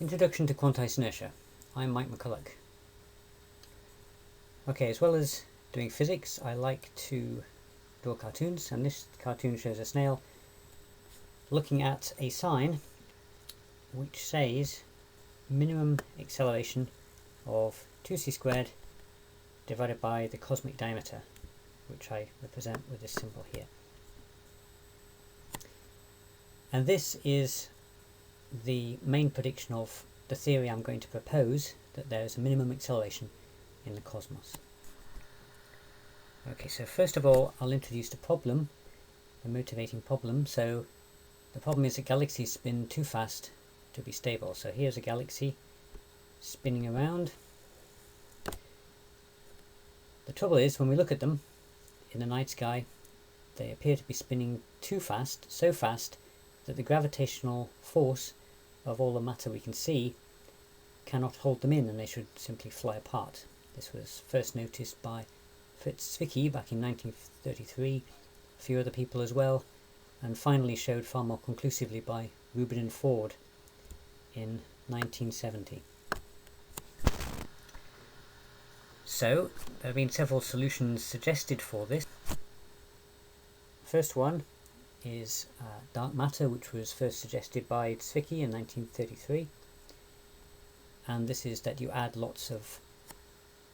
Introduction to Quantized Inertia. I'm Mike McCulloch. Okay, as well as doing physics, I like to draw cartoons, and this cartoon shows a snail looking at a sign which says minimum acceleration of 2c squared divided by the cosmic diameter, which I represent with this symbol here. And this is the main prediction of the theory I'm going to propose, that there is a minimum acceleration in the cosmos. Okay, so first of all I'll introduce the problem, the motivating problem. So the problem is that galaxies spin too fast to be stable. So here's a galaxy spinning around. The trouble is, when we look at them in the night sky, they appear to be spinning too fast, so fast that the gravitational force of all the matter we can see cannot hold them in, and they should simply fly apart. This was first noticed by Fritz Zwicky back in 1933, a few other people as well, and finally showed far more conclusively by Rubin and Ford in 1970. So there have been several solutions suggested for this. First one is dark matter, which was first suggested by Zwicky in 1933, and this is that you add lots of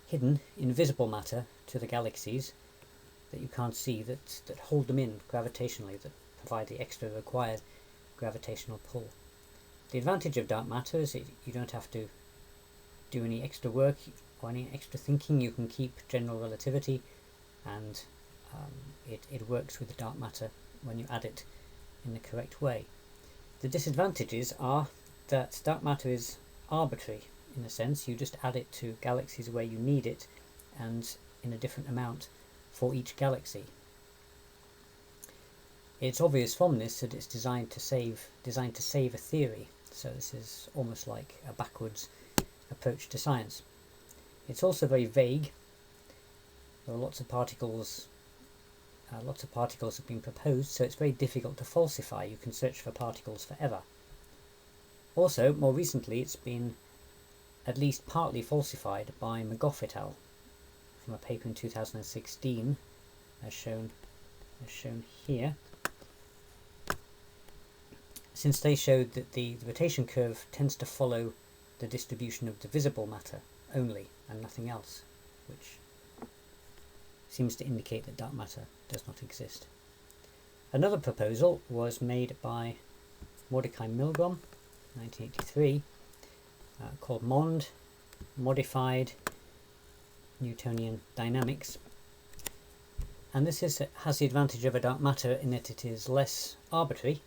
hidden invisible matter to the galaxies that you can't see, that hold them in gravitationally, that provide the extra required gravitational pull. The advantage of dark matter is that you don't have to do any extra work or any extra thinking. You can keep general relativity, and it works with the dark matter when you add it in the correct way. The disadvantages are that dark matter is arbitrary in a sense. You just add it to galaxies where you need it, and in a different amount for each galaxy. It's obvious from this that it's designed to save a theory. So this is almost like a backwards approach to science. It's also very vague. There are lots of particles have been proposed, so it's very difficult to falsify. You can search for particles forever. Also, more recently, it's been at least partly falsified by McGough et al. From a paper in 2016, as shown here. Since they showed that the rotation curve tends to follow the distribution of the visible matter only and nothing else, which seems to indicate that dark matter does not exist. Another proposal was made by Mordecai Milgrom, 1983, called MOND, Modified Newtonian Dynamics. And this has the advantage of a dark matter in that it is less arbitrary,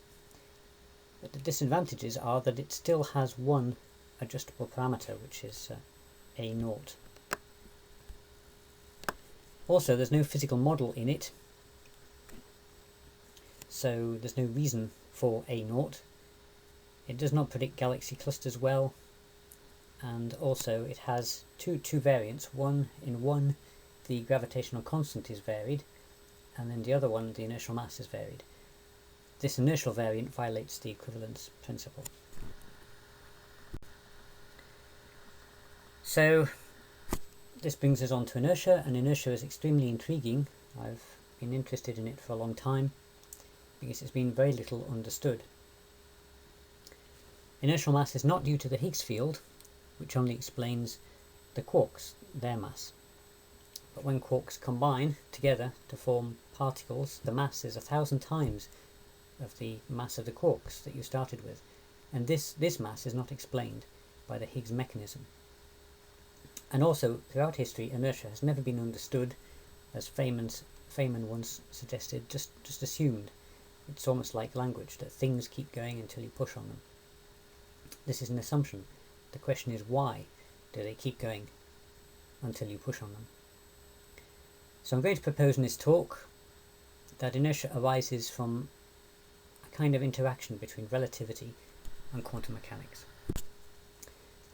but the disadvantages are that it still has one adjustable parameter, which is A0. Also, there's no physical model in it, so there's no reason for A0. It does not predict galaxy clusters well, and also it has two variants. In one the gravitational constant is varied, and then the other one the inertial mass is varied. This inertial variant violates the equivalence principle. So this brings us on to inertia, and inertia is extremely intriguing. I've been interested in it for a long time because it's been very little understood. Inertial mass is not due to the Higgs field, which only explains the quarks, their mass. But when quarks combine together to form particles, the mass is 1,000 times of the mass of the quarks that you started with, and this mass is not explained by the Higgs mechanism. And also, throughout history, inertia has never been understood, as Feynman once suggested, just assumed. It's almost like language, that things keep going until you push on them. This is an assumption. The question is, why do they keep going until you push on them? So I'm going to propose in this talk that inertia arises from a kind of interaction between relativity and quantum mechanics.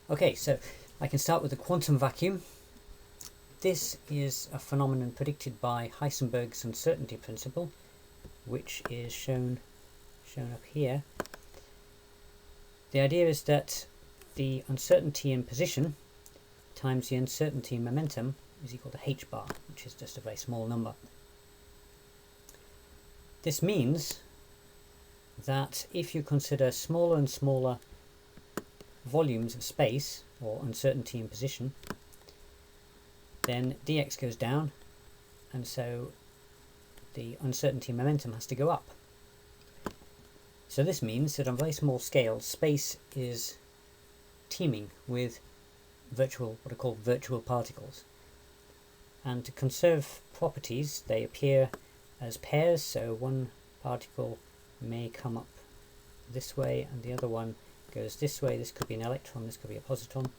Okay, so I can start with the quantum vacuum. This is a phenomenon predicted by Heisenberg's uncertainty principle, which is shown up here. The idea is that the uncertainty in position times the uncertainty in momentum is equal to h bar, which is just a very small number. This means that if you consider smaller and smaller volumes of space, or uncertainty in position, then dx goes down, and so the uncertainty in momentum has to go up. So this means that on very small scales, space is teeming with what are called virtual particles. And to conserve properties, they appear as pairs, so one particle may come up this way and the other one goes this way. This could be an electron, this could be a positron,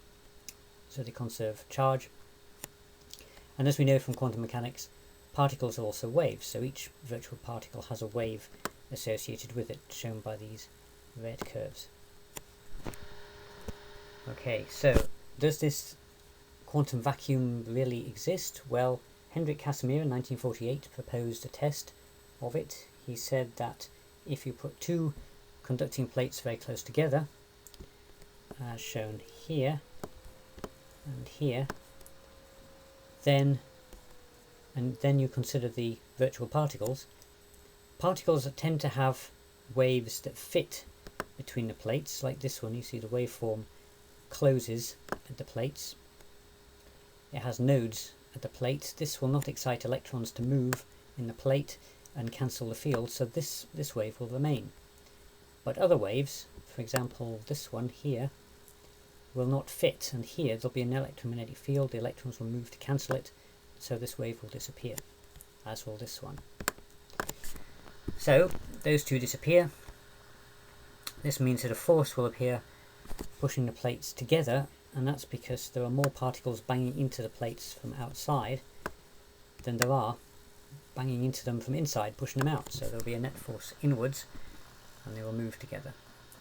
so they conserve charge. And as we know from quantum mechanics, particles are also waves, so each virtual particle has a wave associated with it, shown by these red curves. Okay, so does this quantum vacuum really exist? Well, Hendrik Casimir in 1948 proposed a test of it. He said that if you put two conducting plates very close together, as shown here and here, then you consider the virtual particles. Particles that tend to have waves that fit between the plates, like this one. You see the waveform closes at the plates. It has nodes at the plate. This will not excite electrons to move in the plate and cancel the field, so this wave will remain. But other waves, for example this one here, will not fit, and here there'll be an electromagnetic field. The electrons will move to cancel it, so this wave will disappear, as will this one. So those two disappear. This means that a force will appear pushing the plates together, and that's because there are more particles banging into the plates from outside than there are banging into them from inside, pushing them out. So there'll be a net force inwards and they will move together.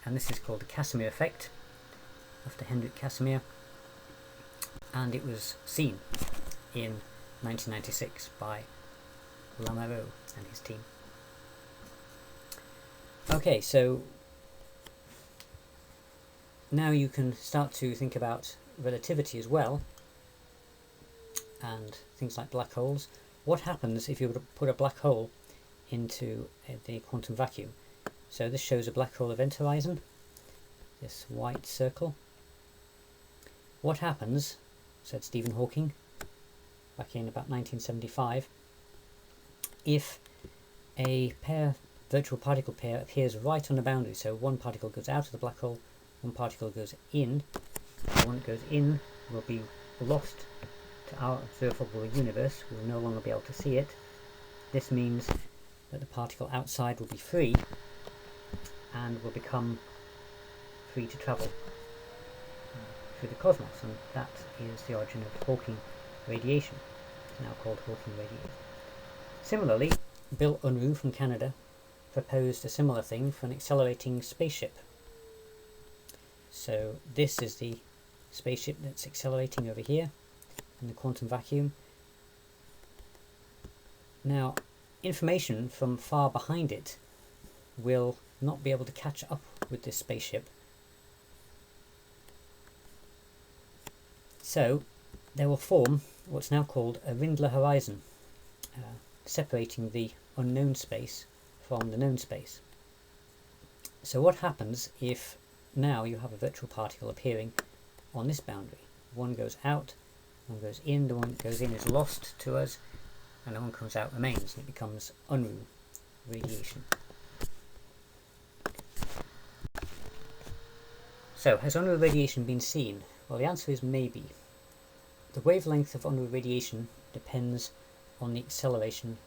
And this is called the Casimir effect, after Hendrik Casimir, and it was seen in 1996 by Lamoureux and his team. Okay, so now you can start to think about relativity as well, and things like black holes. What happens if you were to put a black hole into the quantum vacuum? So this shows a black hole event horizon, this white circle. What happens, said Stephen Hawking back in about 1975, if a virtual particle pair appears right on the boundary? So one particle goes out of the black hole, one particle goes in. The one that goes in will be lost to our observable universe. We will no longer be able to see it. This means that the particle outside will be free and will become free to travel through the cosmos, and that is the origin of Hawking radiation. It's now called Hawking radiation. Similarly, Bill Unruh from Canada proposed a similar thing for an accelerating spaceship. So this is the spaceship that's accelerating over here in the quantum vacuum. Now, information from far behind it will not be able to catch up with this spaceship. So there will form what's now called a Rindler horizon, separating the unknown space from the known space. So what happens if now you have a virtual particle appearing on this boundary? One goes out, one goes in. The one that goes in is lost to us, and the one that comes out remains, and it becomes Unruh radiation. So, has Unruh radiation been seen? Well, the answer is maybe. The wavelength of Unruh radiation depends on the acceleration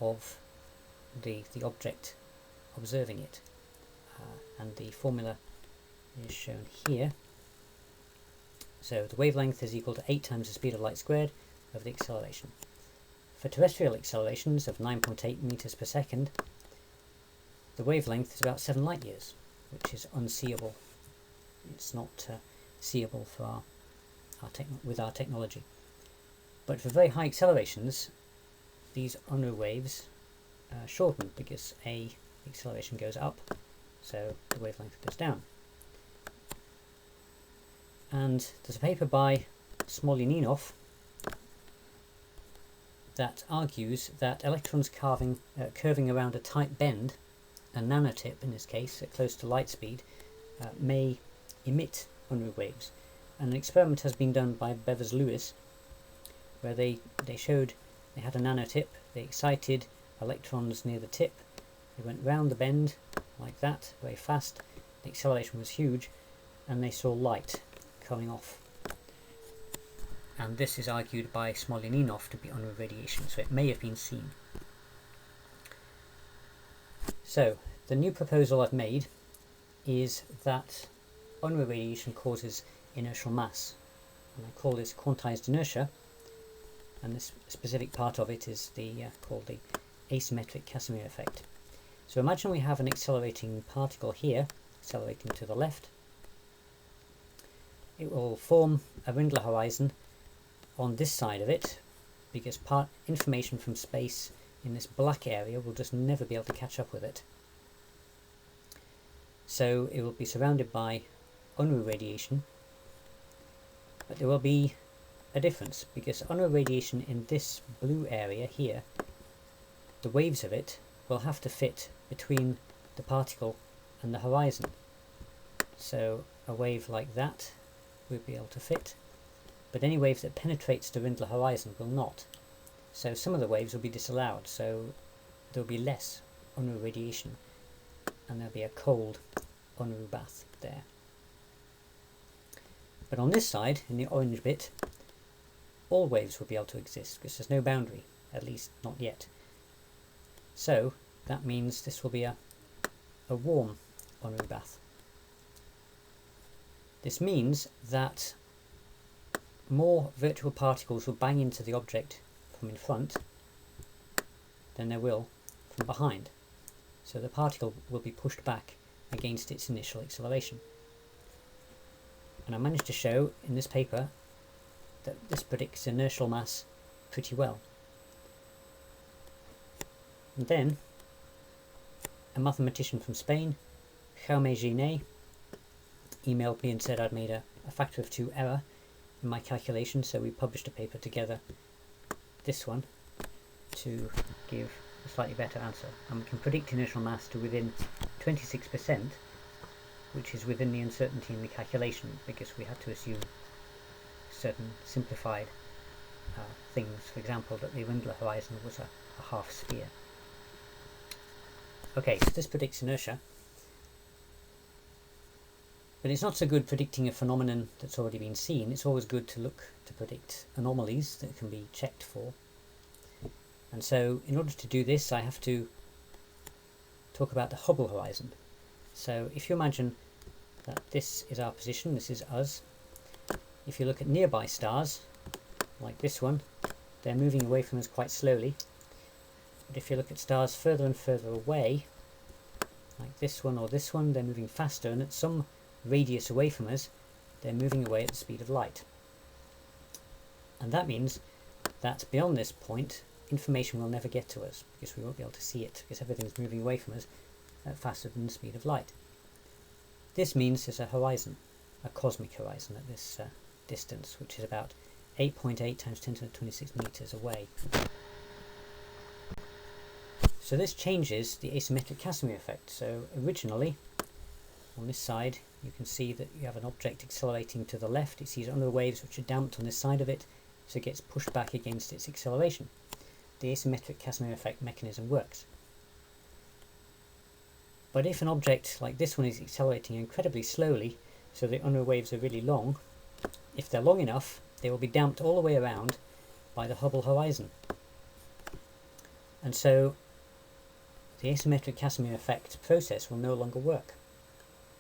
of the object observing it, and the formula is shown here. So the wavelength is equal to 8 times the speed of light squared over the acceleration. For terrestrial accelerations of 9.8 meters per second, the wavelength is about 7 light years, which is unseeable. It's not seeable for with our technology. But for very high accelerations, these Unruh waves shorten because the acceleration goes up, so the wavelength goes down. And there's a paper by Smolyaninoff that argues that electrons curving around a tight bend, a nanotip in this case, at close to light speed, may emit Unruh waves. And an experiment has been done by Bevis-Lewis where they showed they had a nanotip, they excited electrons near the tip, they went round the bend like that, very fast, the acceleration was huge, and they saw light coming off. And this is argued by Smolyaninoff to be Unruh radiation, so it may have been seen. So, the new proposal I've made is that Unruh radiation causes inertial mass, and I call this quantized inertia, and this specific part of it is called the asymmetric Casimir effect. So imagine we have an accelerating particle here, accelerating to the left. It will form a Rindler horizon on this side of it, because information from space in this black area will just never be able to catch up with it. So it will be surrounded by Unruh radiation, but there will be a difference, because Unruh radiation in this blue area here, the waves of it will have to fit between the particle and the horizon. So a wave like that will be able to fit, but any wave that penetrates the Rindler horizon will not. So some of the waves will be disallowed, so there will be less Unruh radiation, and there will be a cold Unruh bath there. But on this side, in the orange bit, all waves will be able to exist, because there's no boundary, at least not yet. So that means this will be a warm Unruh bath. This means that more virtual particles will bang into the object from in front than there will from behind. So the particle will be pushed back against its initial acceleration. And I managed to show in this paper that this predicts inertial mass pretty well. And then a mathematician from Spain, H.U.P, emailed me and said I'd made a factor of 2 error in my calculation, so we published a paper together, this one, to give a slightly better answer. And we can predict inertial mass to within 26%, which is within the uncertainty in the calculation, because we had to assume certain simplified things, for example that the Rindler horizon was a half sphere. Okay, so this predicts inertia, but it's not so good predicting a phenomenon that's already been seen. It's always good to look to predict anomalies that can be checked for. And so in order to do this, I have to talk about the Hubble horizon. So if you imagine that this is our position, this is us. If you look at nearby stars, like this one, they're moving away from us quite slowly. But if you look at stars further and further away, like this one or this one, they're moving faster, and at some radius away from us, they're moving away at the speed of light. And that means that beyond this point, information will never get to us, because we won't be able to see it, because everything's moving away from us faster than the speed of light. This means there's a horizon, a cosmic horizon at this distance, which is about 8.8 times 10 to the 26 meters away. So this changes the asymmetric Casimir effect. So originally, on this side, you can see that you have an object accelerating to the left. It sees Unruh waves which are damped on this side of it, so it gets pushed back against its acceleration. The asymmetric Casimir effect mechanism works. But if an object like this one is accelerating incredibly slowly, so the Unruh waves are really long, if they're long enough, they will be damped all the way around by the Hubble horizon. And so the asymmetric Casimir effect process will no longer work.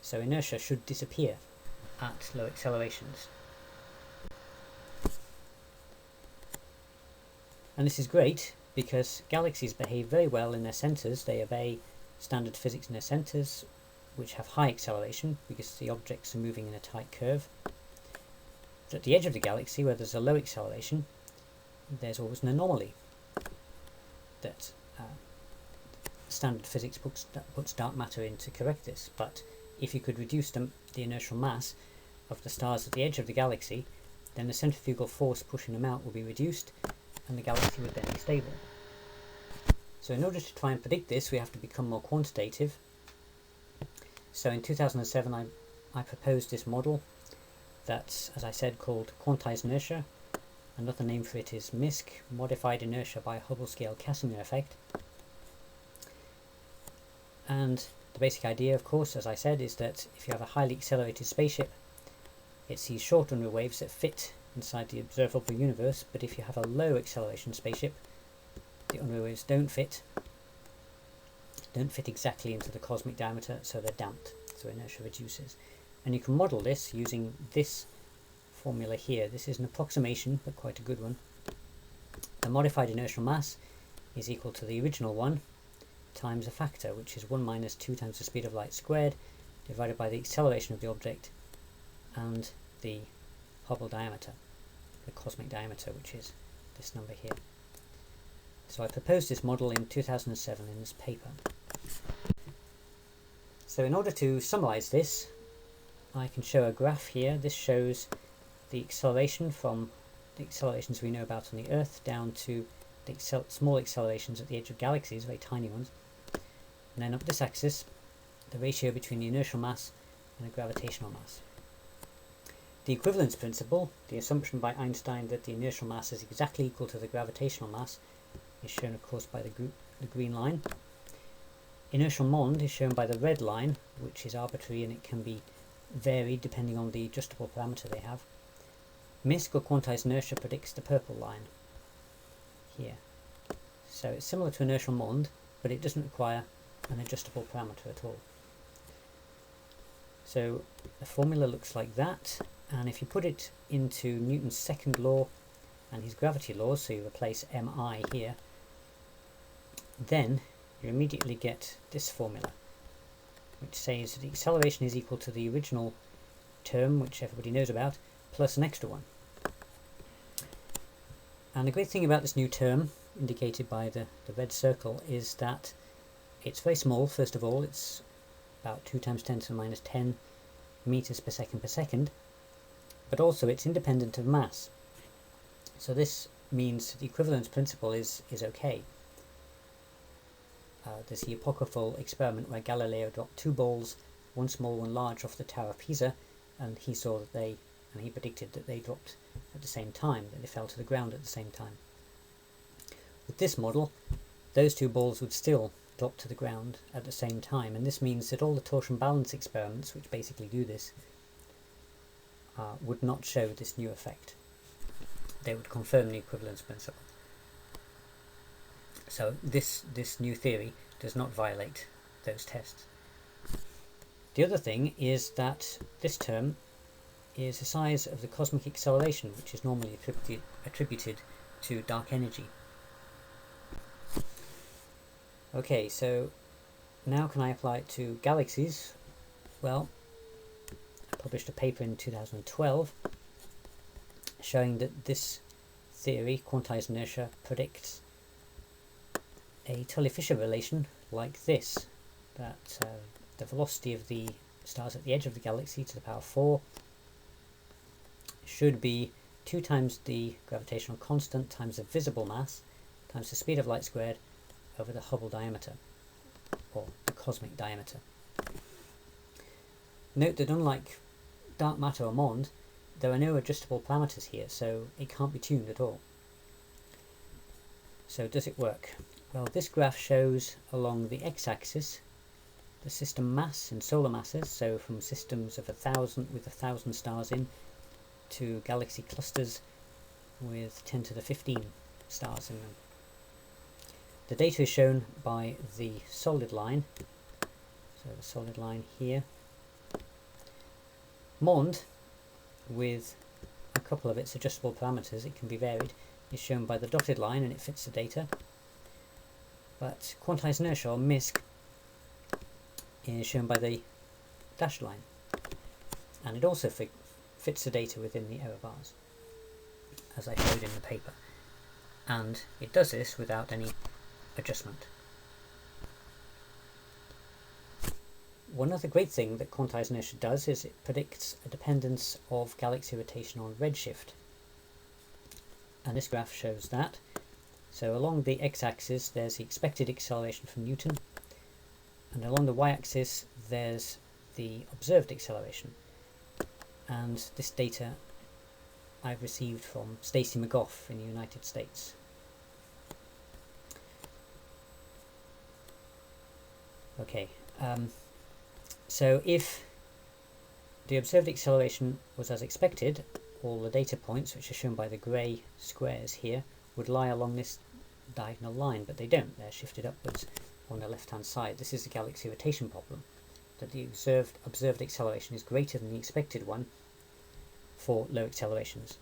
So inertia should disappear at low accelerations. And this is great because galaxies behave very well in their centres. They obey standard physics in their centres, which have high acceleration because the objects are moving in a tight curve. But at the edge of the galaxy, where there's a low acceleration, there's always an anomaly that standard physics puts dark matter in to correct this. But if you could reduce the inertial mass, of the stars at the edge of the galaxy, then the centrifugal force pushing them out will be reduced and the galaxy would then be stable. So in order to try and predict this, we have to become more quantitative. So in 2007 I proposed this model that's, as I said, called Quantized Inertia. Another name for it is MiHsC, Modified Inertia by Hubble Scale Casimir Effect. And the basic idea, of course, as I said, is that if you have a highly accelerated spaceship, it sees short Unruh waves that fit inside the observable universe, but if you have a low acceleration spaceship, the Unruh waves don't fit exactly into the cosmic diameter, so they're damped, so inertia reduces. And you can model this using this formula here. This is an approximation, but quite a good one. The modified inertial mass is equal to the original one times a factor, which is 1 minus 2 times the speed of light squared, divided by the acceleration of the object and the Hubble diameter, the cosmic diameter, which is this number here. So I proposed this model in 2007 in this paper. So in order to summarize this, I can show a graph here. This shows the acceleration from the accelerations we know about on the Earth down to the small accelerations at the edge of galaxies, very tiny ones. And then up this axis, the ratio between the inertial mass and the gravitational mass. The equivalence principle, the assumption by Einstein that the inertial mass is exactly equal to the gravitational mass, is shown of course by the green line. Inertial mond is shown by the red line, which is arbitrary and it can be varied depending on the adjustable parameter they have. MiHsC or quantized inertia predicts the purple line here. So it's similar to inertial mond, but it doesn't require an adjustable parameter at all. So the formula looks like that, and if you put it into Newton's second law and his gravity laws, so you replace mi here, then you immediately get this formula, which says that the acceleration is equal to the original term, which everybody knows about, plus an extra one. And the great thing about this new term, indicated by the red circle, is that it's very small. First of all, it's about 2 times 10 to the minus 10 meters per second, but also it's independent of mass. So this means the equivalence principle is okay. There's the apocryphal experiment where Galileo dropped 2 balls, one small, one large, off the Tower of Pisa, and he saw that he predicted that they dropped at the same time, that they fell to the ground at the same time. With this model, those 2 balls would still drop to the ground at the same time, and this means that all the torsion balance experiments, which basically do this, would not show this new effect. They would confirm the equivalence principle. So this new theory does not violate those tests. The other thing is that this term is the size of the cosmic acceleration, which is normally attributed to dark energy. Okay, so now can I apply it to galaxies? Well, I published a paper in 2012 showing that this theory, quantized inertia, predicts a Tully-Fisher relation like this, that the velocity of the stars at the edge of the galaxy to the power 4 should be 2 times the gravitational constant times the visible mass times the speed of light squared over the Hubble diameter, or the cosmic diameter. Note that unlike dark matter or mond, there are no adjustable parameters here, so it can't be tuned at all. So does it work? Well, this graph shows along the x-axis the system mass in solar masses, so from systems of 1,000 with 1,000 stars in to galaxy clusters with 10 to the 15 stars in them. The data is shown by the solid line, so the solid line here. Mond, with a couple of its adjustable parameters, it can be varied, is shown by the dotted line and it fits the data. But quantized inertia, or MiHsC, is shown by the dashed line, and it also fits the data within the error bars, as I showed in the paper, and it does this without any adjustment. one other great thing that quantized inertia does is it predicts a dependence of galaxy rotation on redshift. And this graph shows that. So along the x-axis there's the expected acceleration from Newton, and along the y-axis there's the observed acceleration. And this data I've received from Stacey McGough in the United States. Okay, so if the observed acceleration was as expected, all the data points, which are shown by the grey squares here, would lie along this diagonal line, but they don't. They're shifted upwards on the left hand side. This is the galaxy rotation problem, that the observed acceleration is greater than the expected one for low accelerations.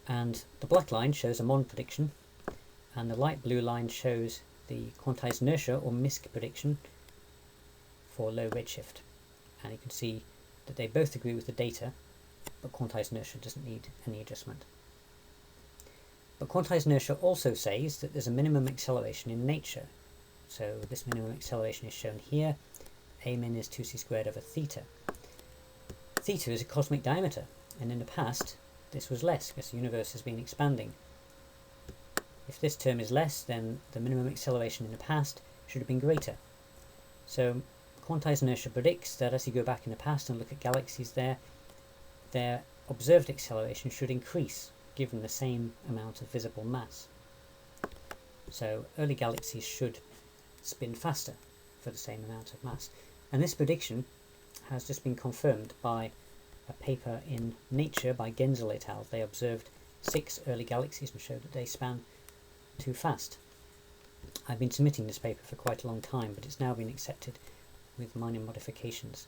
And the black line shows a MOND prediction, and the light blue line shows the quantized inertia or MiHsC prediction for low redshift. And you can see that they both agree with the data, but quantized inertia doesn't need any adjustment. But quantized inertia also says that there's a minimum acceleration in nature. So this minimum acceleration is shown here. A min is 2c squared over theta. Theta is a cosmic diameter, and in the past this was less because the universe has been expanding. If this term is less, then the minimum acceleration in the past should have been greater. So quantized inertia predicts that as you go back in the past and look at galaxies there, their observed acceleration should increase given the same amount of visible mass. So early galaxies should spin faster for the same amount of mass. And this prediction has just been confirmed by a paper in Nature by Genzel et al. They observed 6 early galaxies and showed that they span too fast. I've been submitting this paper for quite a long time, but it's now been accepted with minor modifications.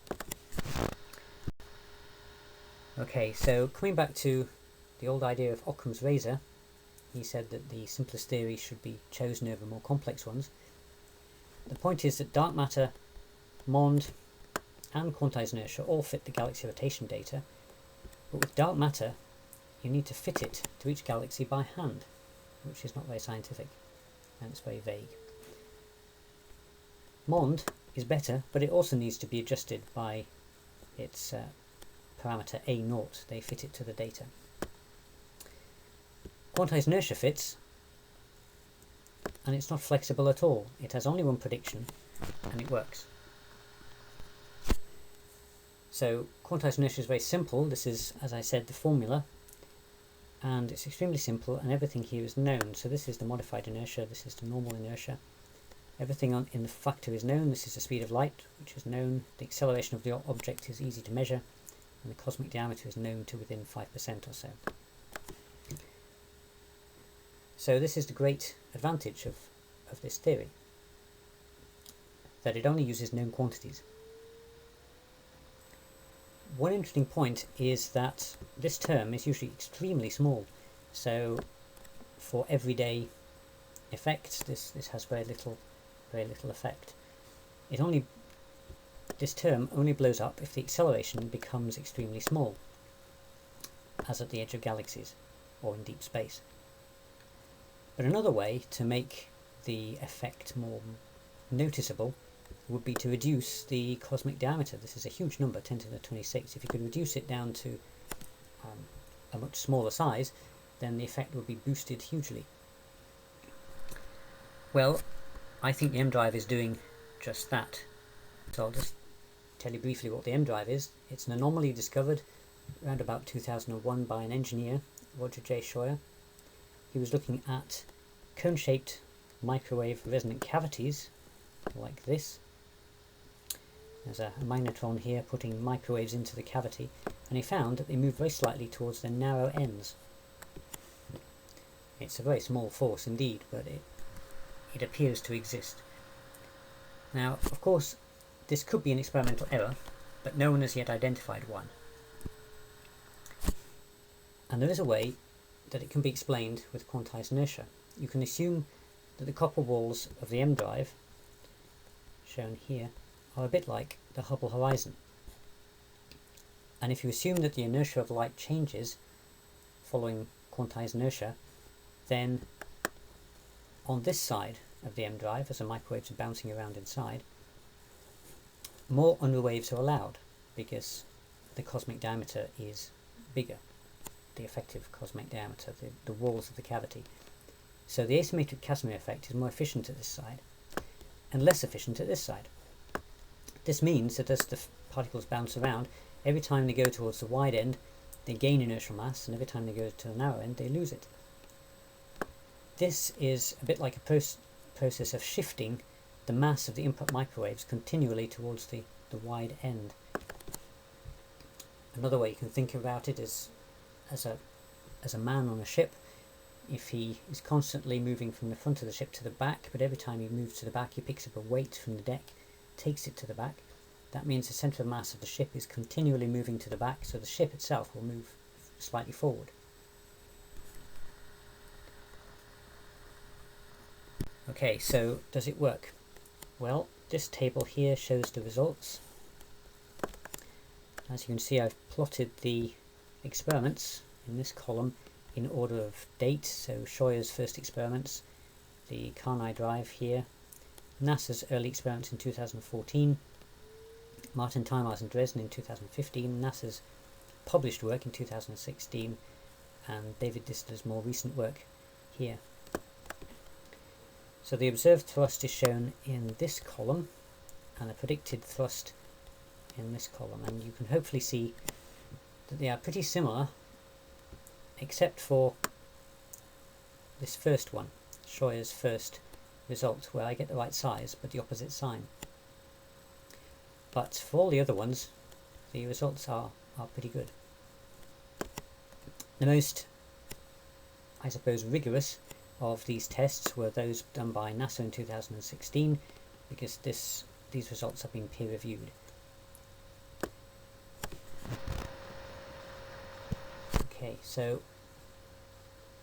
Okay, so coming back to the old idea of Occam's razor, he said that the simplest theories should be chosen over more complex ones. The point is that dark matter, MOND and quantized inertia all fit the galaxy rotation data, but with dark matter you need to fit it to each galaxy by hand, which is not very scientific and it's very vague. MOND is better, but it also needs to be adjusted by its parameter A0. They fit it to the data. Quantized inertia fits, and it's not flexible at all. It has only one prediction and it works. So quantized inertia is very simple. This is, as I said, the formula, and it's extremely simple, and everything here is known. So this is the modified inertia, this is the normal inertia. Everything in the factor is known. This is the speed of light, which is known. The acceleration of the object is easy to measure, and the cosmic diameter is known to within 5% or so. So this is the great advantage of this theory, that it only uses known quantities. One interesting point is that this term is usually extremely small, so for everyday effects this has very little effect. This term only blows up if the acceleration becomes extremely small, as at the edge of galaxies or in deep space. But another way to make the effect more noticeable would be to reduce the cosmic diameter. This is a huge number, 10 to the 26. If you could reduce it down to a much smaller size, then the effect would be boosted hugely. Well, I think the EmDrive is doing just that. So I'll just tell you briefly what the EmDrive is. It's an anomaly discovered around about 2001 by an engineer, Roger J. Scheuer. He was looking at cone-shaped microwave resonant cavities like this. There's a magnetron here putting microwaves into the cavity, and he found that they move very slightly towards their narrow ends. It's a very small force indeed, but it appears to exist. Now, of course, this could be an experimental error, but no one has yet identified one. And there is a way that it can be explained with quantized inertia. You can assume that the copper walls of the EmDrive, shown here, are a bit like the Hubble horizon. And if you assume that the inertia of light changes following quantized inertia, then on this side of the EmDrive, as the microwaves are bouncing around inside, more Unruh waves are allowed because the cosmic diameter is bigger, the effective cosmic diameter, the walls of the cavity. So the asymmetric Casimir effect is more efficient at this side and less efficient at this side. This means that as the particles bounce around, every time they go towards the wide end, they gain inertial mass, and every time they go to the narrow end, they lose it. This is a bit like a process of shifting the mass of the input microwaves continually towards the wide end. Another way you can think about it is as a man on a ship. If he is constantly moving from the front of the ship to the back, but every time he moves to the back he picks up a weight from the deck, takes it to the back, that means the centre of mass of the ship is continually moving to the back, so the ship itself will move slightly forward. Okay, so does it work? Well, this table here shows the results. As you can see, I've plotted the experiments in this column in order of date, so Scheuer's first experiments, the Carnot drive here, NASA's early experiments in 2014, Martin Timars and Dresden in 2015, NASA's published work in 2016, and David Distler's more recent work here. So the observed thrust is shown in this column and the predicted thrust in this column, and you can hopefully see that they are pretty similar except for this first one, Scheuer's first result, where I get the right size but the opposite sign. But for all the other ones, the results are pretty good. The most, I suppose, rigorous of these tests were those done by NASA in 2016, because these results have been peer reviewed. Okay, so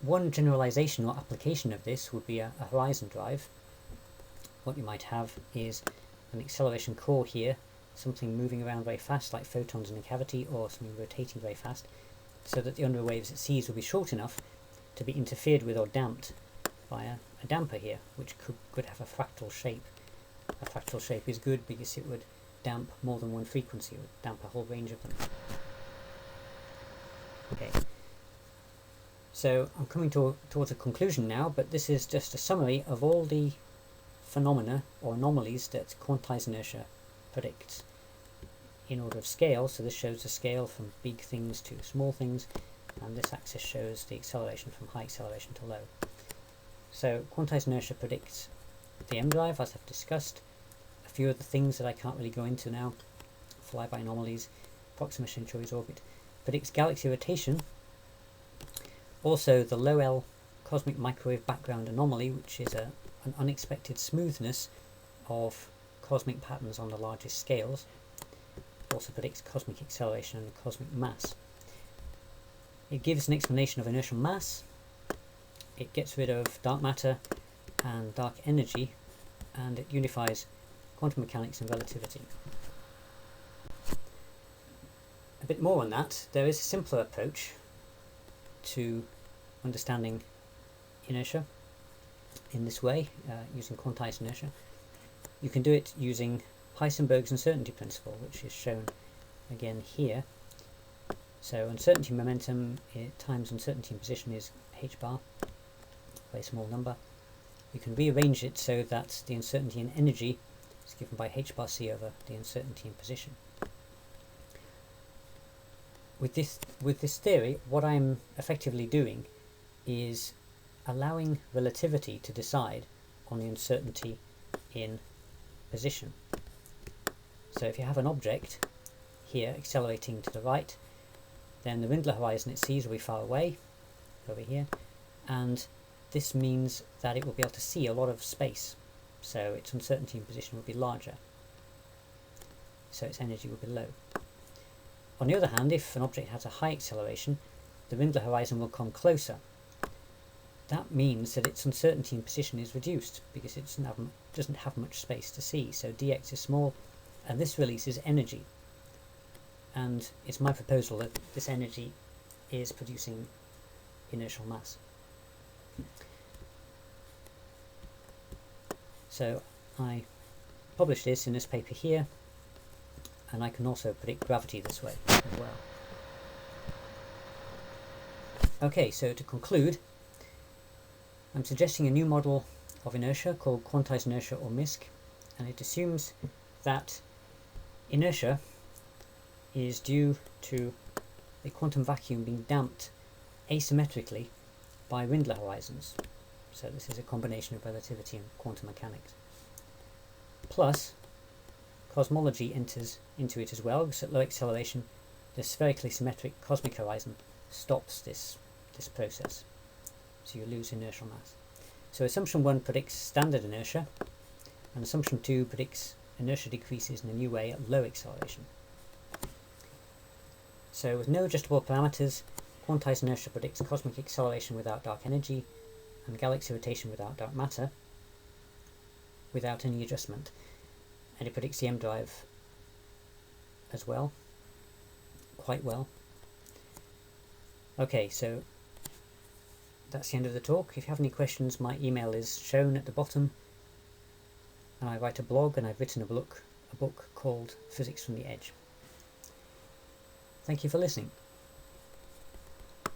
one generalization or application of this would be a horizon drive. What you might have is an acceleration core here, something moving around very fast like photons in a cavity, or something rotating very fast, so that the Unruh waves it sees will be short enough to be interfered with or damped by a damper here, which could have a fractal shape. A fractal shape is good because it would damp more than one frequency, it would damp a whole range of them. Okay, so I'm coming towards a conclusion now, but this is just a summary of all the phenomena or anomalies that quantized inertia predicts in order of scale. So this shows the scale from big things to small things, and this axis shows the acceleration from high acceleration to low. So quantized inertia predicts the EmDrive, as I've discussed, a few of the things that I can't really go into now, flyby anomalies, Proxima Centauri's orbit, predicts galaxy rotation, also the low L cosmic microwave background anomaly, which is an unexpected smoothness of cosmic patterns on the largest scales. It also predicts cosmic acceleration and cosmic mass. It gives an explanation of inertial mass. It gets rid of dark matter and dark energy, and it unifies quantum mechanics and relativity. A bit more on that, there is a simpler approach to understanding inertia in this way, using quantized inertia. You can do it using Heisenberg's uncertainty principle, which is shown again here. So uncertainty momentum times uncertainty in position is h bar, a very small number. You can rearrange it so that the uncertainty in energy is given by h bar c over the uncertainty in position. With this theory, what I'm effectively doing is allowing relativity to decide on the uncertainty in position. So if you have an object here accelerating to the right, then the Rindler horizon it sees will be far away, over here, and this means that it will be able to see a lot of space, so its uncertainty in position will be larger, so its energy will be low. On the other hand, if an object has a high acceleration, the Rindler horizon will come closer. That means that its uncertainty in position is reduced because it doesn't have much space to see, so dx is small, and this releases energy. And it's my proposal that this energy is producing inertial mass. So I published this in this paper here, and I can also predict gravity this way as well. Okay, so to conclude, I'm suggesting a new model of inertia called quantized inertia, or MiHsC, and it assumes that inertia is due to a quantum vacuum being damped asymmetrically by Rindler horizons. So this is a combination of relativity and quantum mechanics. Plus, cosmology enters into it as well, because at low acceleration the spherically symmetric cosmic horizon stops this process. So you lose inertial mass. So assumption 1 predicts standard inertia, and assumption 2 predicts inertia decreases in a new way at low acceleration. So with no adjustable parameters, quantized inertia predicts cosmic acceleration without dark energy, and galaxy rotation without dark matter, without any adjustment. And it predicts the EmDrive as well, quite well. Okay, so that's the end of the talk. If you have any questions, my email is shown at the bottom, and I write a blog, and I've written a book called Physics from the Edge. Thank you for listening.